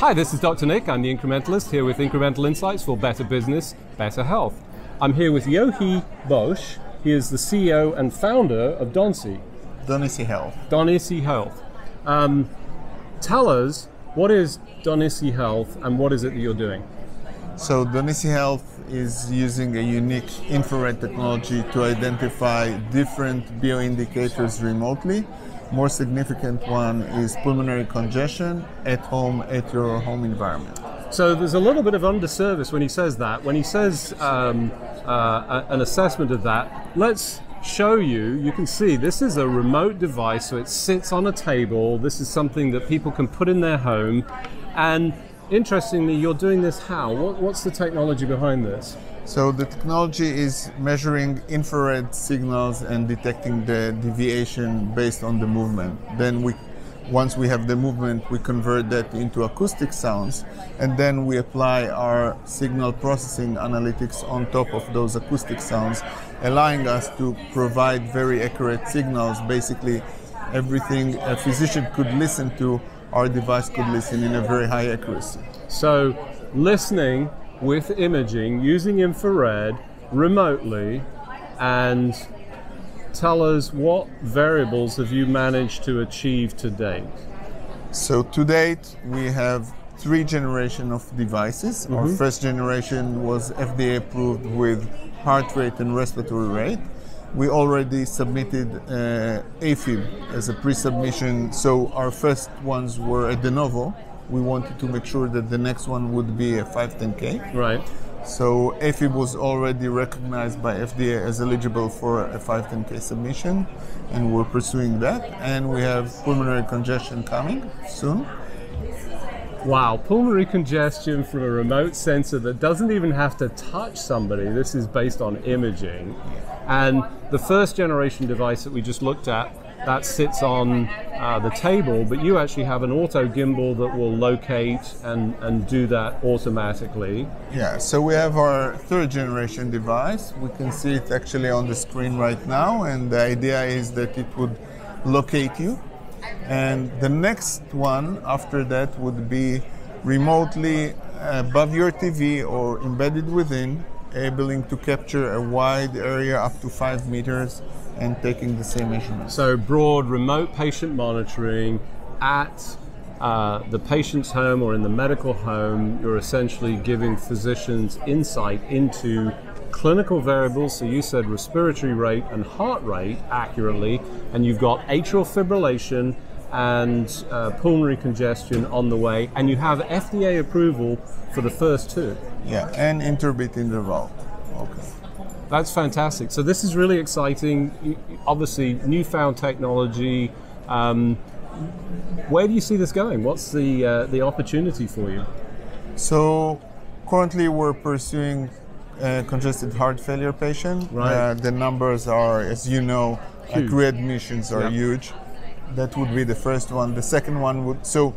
Hi, this is Dr. Nick. I'm the Incrementalist here with Incremental Insights for Better Business, Better Health. I'm here with Yair Brosh. He is the CEO and founder of Donisi Health. Donisi Health. Tell us, what is Donisi Health and what is it that you're doing? So Donisi Health is using a unique infrared technology to identify different bioindicators remotely. More significant one is pulmonary congestion at home, at your home environment. So there's a little bit of underservice when he says that. When he says an assessment of that, let's show you. You can see this is a remote device, so it sits on a table. This is something that people can put in their home. And interestingly, you're doing this how? What's the technology behind this? So the technology is measuring infrared signals and detecting the deviation based on the movement. Then once we have the movement, we convert that into acoustic sounds, and then we apply our signal processing analytics on top of those acoustic sounds, allowing us to provide very accurate signals. Basically, everything a physician could listen to, our device could listen in a very high accuracy. So listening with imaging using infrared remotely, and tell us what variables have you managed to achieve to date? So to date, we have 3 generations of devices. Our first generation was FDA approved with heart rate and respiratory rate. We already submitted AFib as a pre-submission, so our first ones were a de novo. We wanted to make sure that the next one would be a 510K. Right. So AFib was already recognized by FDA as eligible for a 510K submission, and we're pursuing that. And we have pulmonary congestion coming soon. Wow, pulmonary congestion from a remote sensor that doesn't even have to touch somebody. This is based on imaging. And the first generation device that we just looked at, that sits on the table, but you actually have an auto gimbal that will locate and do that automatically. Yeah, so we have our 3rd generation device. We can see it actually on the screen right now, and the idea is that it would locate you. And the next one after that would be remotely above your TV or embedded within, able to capture a wide area up to 5 meters and taking the same measurements. So broad remote patient monitoring at the patient's home or in the medical home. You're essentially giving physicians insight into clinical variables. So you said respiratory rate and heart rate accurately, and you've got atrial fibrillation and pulmonary congestion on the way, and you have FDA approval for the first 2. Yeah, and interbit interval. Okay. That's fantastic. So this is really exciting. Obviously, newfound technology. Where do you see this going? What's the opportunity for you? So currently we're pursuing congested heart failure patient. Right. The numbers are, as you know, readmissions are huge. That would be the first one. The second one would, so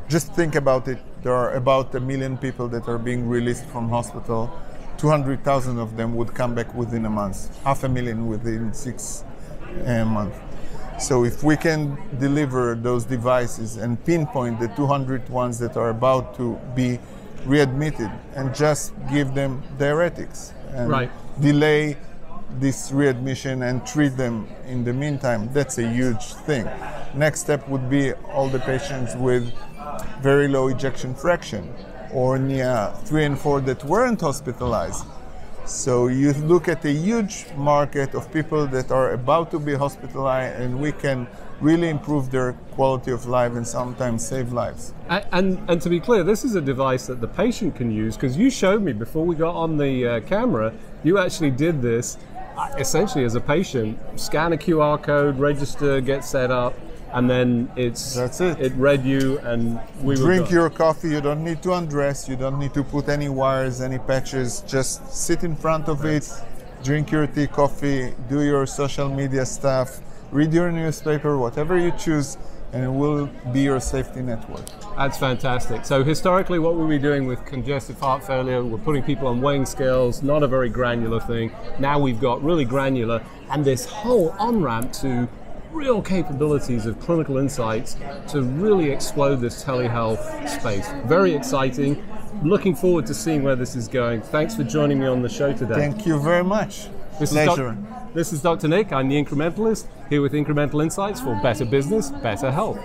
just think about it. There are about 1 million people that are being released from hospital. 200,000 of them would come back within a month, 500,000 within 6 months. So if we can deliver those devices and pinpoint the 200 ones that are about to be readmitted and just give them diuretics and delay this readmission and treat them in the meantime, that's a huge thing. Next step would be all the patients with very low ejection fraction, or NIA 3 and 4 that weren't hospitalized. So you look at a huge market of people that are about to be hospitalized, and we can really improve their quality of life and sometimes save lives. And to be clear, this is a device that the patient can use, because you showed me before we got on the camera, you actually did this essentially as a patient. Scan a QR code, register, get set up, and then that's it. It read you, and we drink your coffee. You don't need to undress. You don't need to put any wires, any patches. Just sit in front of it, drink your tea, coffee, do your social media stuff, read your newspaper, whatever you choose, and it will be your safety network. That's fantastic. So historically, what were we doing with congestive heart failure? We're putting people on weighing scales, not a very granular thing. Now we've got really granular, and this whole on-ramp to real capabilities of clinical insights to really explode this telehealth space. Very exciting. Looking forward to seeing where this is going. Thanks for joining me on the show today. Thank you very much. Pleasure. This is Dr. Nick. I'm the Incrementalist, here with Incremental Insights for better business, better health.